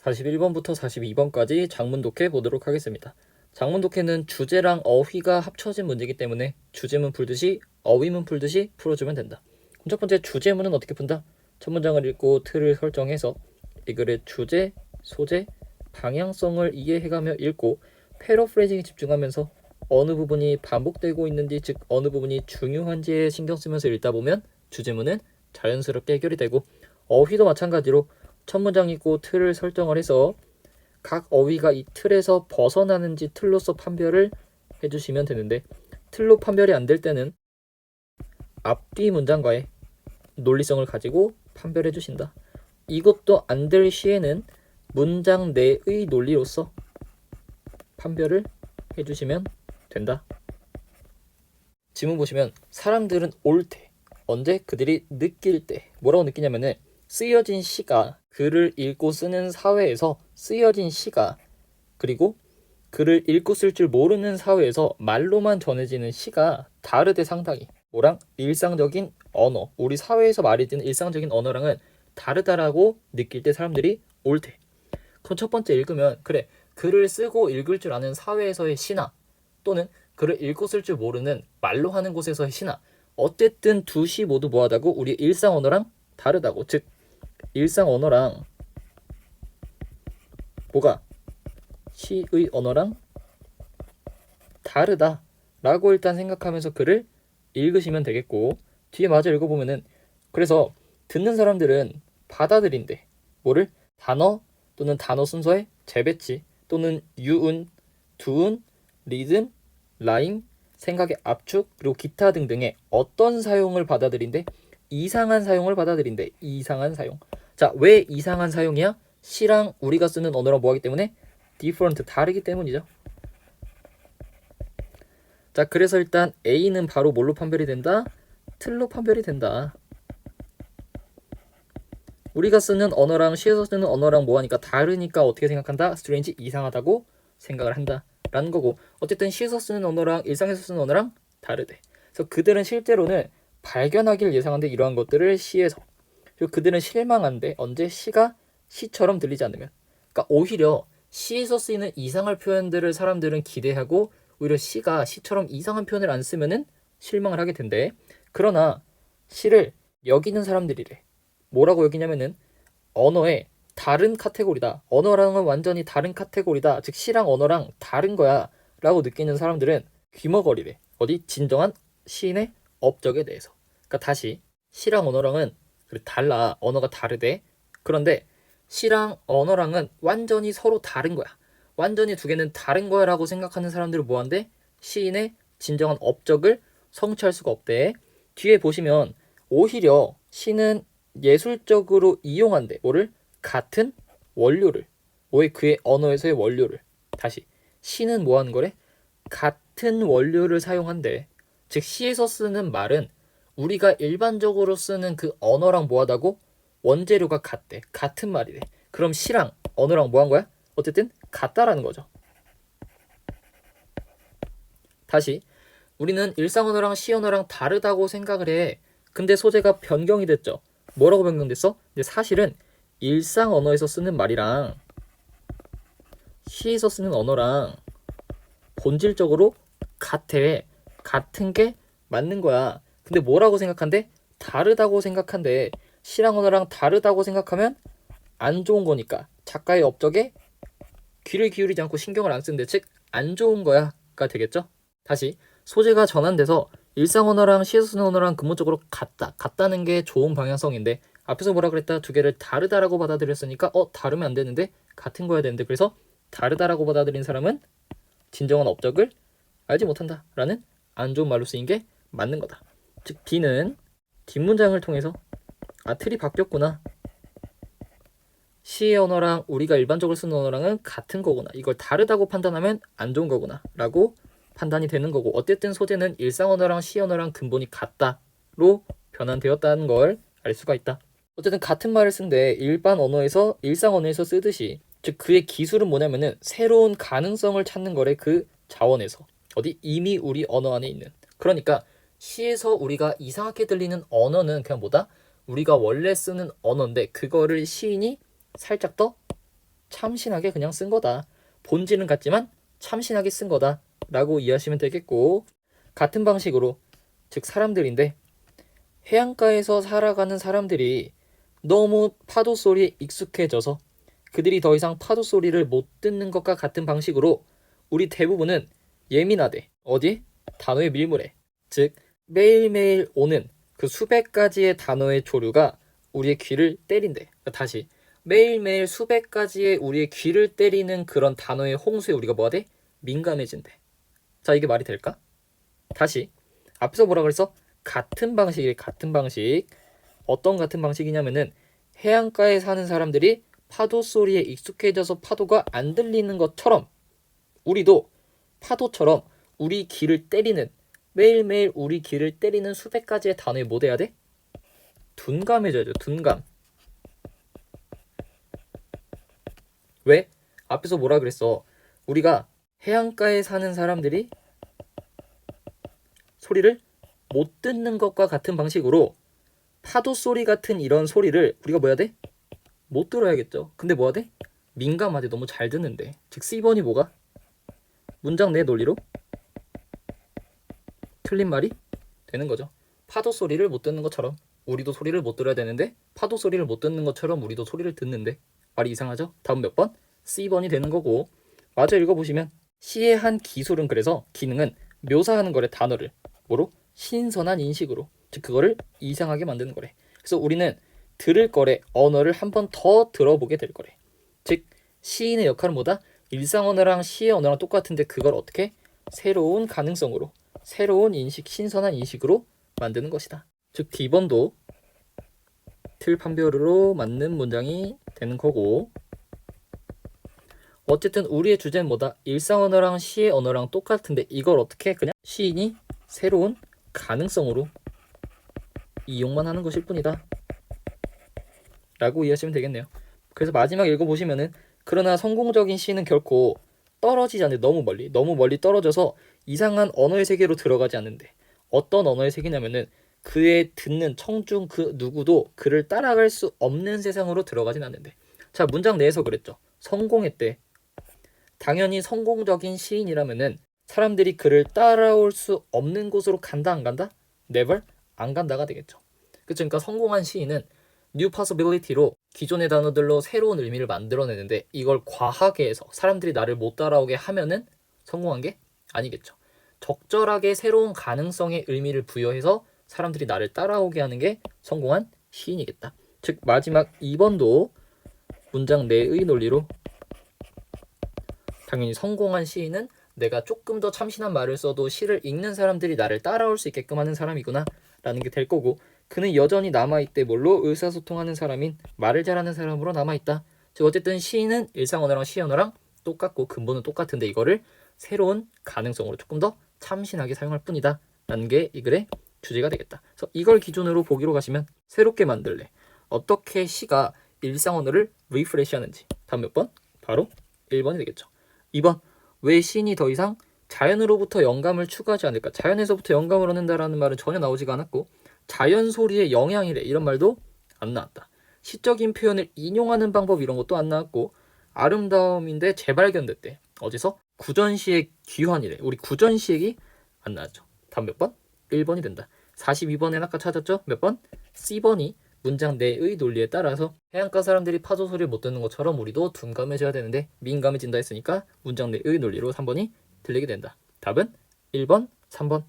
41번부터 42번까지 장문 독해 보도록 하겠습니다. 장문 독해는 주제랑 어휘가 합쳐진 문제이기 때문에 주제문 풀듯이 어휘문 풀듯이 풀어주면 된다. 그럼 첫 번째 주제문은 어떻게 푼다? 첫 문장을 읽고 틀을 설정해서 이 글의 주제, 소재, 방향성을 이해해가며 읽고 패러프레이징에 집중하면서 어느 부분이 반복되고 있는지, 즉 어느 부분이 중요한지에 신경 쓰면서 읽다 보면 주제문은 자연스럽게 해결이 되고, 어휘도 마찬가지로 첫 문장 읽고 틀을 설정을 해서 각 어휘가 이 틀에서 벗어나는지 틀로서 판별을 해주시면 되는데, 틀로 판별이 안 될 때는 앞뒤 문장과의 논리성을 가지고 판별해 주신다. 이것도 안 될 시에는 문장 내의 논리로서 판별을 해주시면 된다. 지문 보시면 사람들은 올 때, 언제? 그들이 느낄 때 뭐라고 느끼냐면은 쓰여진 시가, 글을 읽고 쓰는 사회에서 쓰여진 시가, 그리고 글을 읽고 쓸 줄 모르는 사회에서 말로만 전해지는 시가 다르대. 상당히 뭐랑? 일상적인 언어, 우리 사회에서 말이 되는 일상적인 언어랑은 다르다라고 느낄 때 사람들이 올 때. 그럼 첫 번째 읽으면, 그래, 글을 쓰고 읽을 줄 아는 사회에서의 시나 또는 글을 읽고 쓸 줄 모르는 말로 하는 곳에서의 시나, 어쨌든 두 시 모두 뭐하다고? 우리 일상 언어랑 다르다고. 즉 일상 언어랑 뭐가? 시의 언어랑 다르다 라고 일단 생각하면서 글을 읽으시면 되겠고, 뒤에 마저 읽어보면은, 그래서 듣는 사람들은 받아들인대. 뭐를? 단어 또는 단어 순서의 재배치 또는 유은, 두은, 리듬, 라임, 생각의 압축, 그리고 기타 등등의 어떤 사용을 받아들인대? 이상한 사용을 받아들인대. 이상한 사용. 자, 왜 이상한 사용이야? 시랑 우리가 쓰는 언어랑 뭐하기 때문에? different, 다르기 때문이죠. 자, 그래서 일단 A는 바로 뭘로 판별이 된다? 틀로 판별이 된다. 우리가 쓰는 언어랑 시에서 쓰는 언어랑 뭐하니까 다르니까 어떻게 생각한다? strange, 이상하다고 생각을 한다 라는 거고, 어쨌든 시에서 쓰는 언어랑 일상에서 쓰는 언어랑 다르대. 그래서 그들은 실제로는 발견하길 예상한데 이러한 것들을 시에서, 그리고 그들은 실망한데 언제? 시가 시처럼 들리지 않으면. 그러니까 오히려 시에서 쓰이는 이상할 표현들을 사람들은 기대하고 오히려 시가 시처럼 이상한 표현을 안 쓰면은 실망을 하게 된대. 그러나 시를 여기는 사람들이래. 뭐라고 여기냐면은 언어의 다른 카테고리다. 언어랑은 완전히 다른 카테고리다. 즉 시랑 언어랑 다른 거야 라고 느끼는 사람들은 귀머거리래. 어디? 진정한 시인의 업적에 대해서. 그러니까 다시, 시랑 언어랑은 달라. 언어가 다르대. 그런데 시랑 언어랑은 완전히 서로 다른 거야. 완전히 두 개는 다른 거야 라고 생각하는 사람들은 뭐한대? 시인의 진정한 업적을 성취할 수가 없대. 뒤에 보시면 오히려 시는 예술적으로 이용한대. 뭐를? 같은 원료를. 왜? 그의 언어에서의 원료를. 다시, 시는 뭐 하는 거래? 같은 원료를 사용한대. 즉 시에서 쓰는 말은 우리가 일반적으로 쓰는 그 언어랑 뭐하다고? 원재료가 같대. 같은 말이래. 그럼 시랑 언어랑 뭐 한 거야? 어쨌든 같다라는 거죠. 다시, 우리는 일상 언어랑 시 언어랑 다르다고 생각을 해. 근데 소재가 변경이 됐죠. 뭐라고 변경됐어? 근데 사실은 일상 언어에서 쓰는 말이랑 시에서 쓰는 언어랑 본질적으로 같아. 같은 게 맞는 거야. 근데 뭐라고 생각한대? 다르다고 생각한대. 시랑 언어랑 다르다고 생각하면 안 좋은 거니까 작가의 업적에 귀를 기울이지 않고 신경을 안 쓰는데, 즉 안 좋은 거야가 되겠죠. 다시, 소재가 전환돼서 일상 언어랑 시에서 쓰는 언어랑 근본적으로 같다는 게 좋은 방향성인데, 앞에서 뭐라 그랬다? 두 개를 다르다라고 받아들였으니까 다르면 안 되는데 같은 거야 되는데, 그래서 다르다라고 받아들인 사람은 진정한 업적을 알지 못한다 라는 안 좋은 말로 쓰인 게 맞는 거다. 즉 D는 뒷문장을 통해서 틀이 바뀌었구나, 시의 언어랑 우리가 일반적으로 쓰는 언어랑은 같은 거구나, 이걸 다르다고 판단하면 안 좋은 거구나 라고 판단이 되는 거고, 어쨌든 소재는 일상 언어랑 시 언어랑 근본이 같다로 변환되었다는 걸 알 수가 있다. 어쨌든 같은 말을 쓴데 일반 언어에서 일상 언어에서 쓰듯이, 즉 그의 기술은 뭐냐면은 새로운 가능성을 찾는 거래. 그 자원에서 어디? 이미 우리 언어 안에 있는. 그러니까 시에서 우리가 이상하게 들리는 언어는 그냥 뭐다? 우리가 원래 쓰는 언어인데 그거를 시인이 살짝 더 참신하게 그냥 쓴 거다. 본질은 같지만 참신하게 쓴 거다 라고 이해하시면 되겠고, 같은 방식으로 즉 사람들인데 해안가에서 살아가는 사람들이 너무 파도 소리에 익숙해져서 그들이 더 이상 파도 소리를 못 듣는 것과 같은 방식으로 우리 대부분은 예민하대. 어디? 단어의 밀물에. 즉 매일매일 오는 그 수백 가지의 단어의 조류가 우리의 귀를 때린대. 그러니까 다시 매일매일 수백 가지의 우리의 귀를 때리는 그런 단어의 홍수에 우리가 뭐가 돼? 민감해진대. 자, 이게 말이 될까? 다시 앞에서 뭐라 그랬어? 같은 방식이래. 같은 방식. 어떤 같은 방식이냐면은 해안가에 사는 사람들이 파도 소리에 익숙해져서 파도가 안 들리는 것처럼 우리도 파도처럼 우리 귀를 때리는, 매일매일 우리 귀를 때리는 수백 가지의 단어에 뭐 돼야 돼? 둔감해져야 돼. 둔감. 왜? 앞에서 뭐라 그랬어? 우리가 해안가에 사는 사람들이 소리를 못 듣는 것과 같은 방식으로 파도 소리 같은 이런 소리를 우리가 뭐 해야 돼? 못 들어야겠죠. 근데 뭐 해야 돼? 민감하대. 너무 잘 듣는데. 즉 C번이 뭐가? 문장 내 논리로 틀린 말이 되는 거죠. 파도 소리를 못 듣는 것처럼 우리도 소리를 못 들어야 되는데, 파도 소리를 못 듣는 것처럼 우리도 소리를 듣는데, 말이 이상하죠? 다음 몇 번? C번이 되는 거고, 마저 읽어보시면 시의 한 기술은, 그래서 기능은 묘사하는 거래. 단어를 뭐로? 신선한 인식으로. 즉 그거를 이상하게 만드는 거래. 그래서 우리는 들을 거래. 언어를 한 번 더 들어보게 될 거래. 즉 시인의 역할은 뭐다? 일상 언어랑 시의 언어랑 똑같은데 그걸 어떻게? 새로운 가능성으로, 새로운 인식, 신선한 인식으로 만드는 것이다. 즉 D번도 틀 판별으로 맞는 문장이 되는 거고, 어쨌든 우리의 주제는 뭐다? 일상 언어랑 시의 언어랑 똑같은데 이걸 어떻게 그냥 시인이 새로운 가능성으로 이용만 하는 것일 뿐이다 라고 이해하시면 되겠네요. 그래서 마지막 읽어보시면은, 그러나 성공적인 시는 결코 떨어지지 않는데, 너무 멀리 떨어져서 이상한 언어의 세계로 들어가지 않는데, 어떤 언어의 세계냐면은 그의 듣는 청중 그 누구도 그를 따라갈 수 없는 세상으로 들어가진 않는데. 자, 문장 내에서 그랬죠. 성공했대. 당연히 성공적인 시인이라면은 사람들이 그를 따라올 수 없는 곳으로 간다 안 간다? never 안 간다가 되겠죠. 그러니까 성공한 시인은 new possibility로 기존의 단어들로 새로운 의미를 만들어내는데, 이걸 과하게 해서 사람들이 나를 못 따라오게 하면은 성공한 게 아니겠죠. 적절하게 새로운 가능성의 의미를 부여해서 사람들이 나를 따라오게 하는 게 성공한 시인이겠다. 즉 마지막 2번도 문장 내의 논리로 당연히 성공한 시인은 내가 조금 더 참신한 말을 써도 시를 읽는 사람들이 나를 따라올 수 있게끔 하는 사람이구나 라는 게 될 거고, 그는 여전히 남아있대. 뭘로? 의사소통하는 사람인 말을 잘하는 사람으로 남아있다. 즉 어쨌든 시인은 일상 언어랑 시 언어랑 똑같고 근본은 똑같은데 이거를 새로운 가능성으로 조금 더 참신하게 사용할 뿐이다 라는 게 이 글의 주제가 되겠다. 그래서 이걸 기준으로 보기로 가시면, 새롭게 만들래. 어떻게 시가 일상 언어를 리프레시 하는지. 다음 몇 번? 바로 1번이 되겠죠. 2번, 왜 시인이 더 이상 자연으로부터 영감을 추구하지 않을까? 자연에서부터 영감을 얻는다라는 말은 전혀 나오지가 않았고, 자연 소리의 영향이래 이런 말도 안 나왔다. 시적인 표현을 인용하는 방법 이런 것도 안 나왔고, 아름다움인데 재발견됐대. 어디서? 구전시의 귀환이래. 우리 구전시액이 안 나왔죠. 다음 몇 번? 1번이 된다. 42번에 아까 찾았죠? 몇 번? C번이 문장 내의 논리에 따라서 해안가 사람들이 파도 소리를 못 듣는 것처럼 우리도 둔감해져야 되는데 민감해진다 했으니까 문장 내의 논리로 3번이 들리게 된다. 답은 1번, 3번.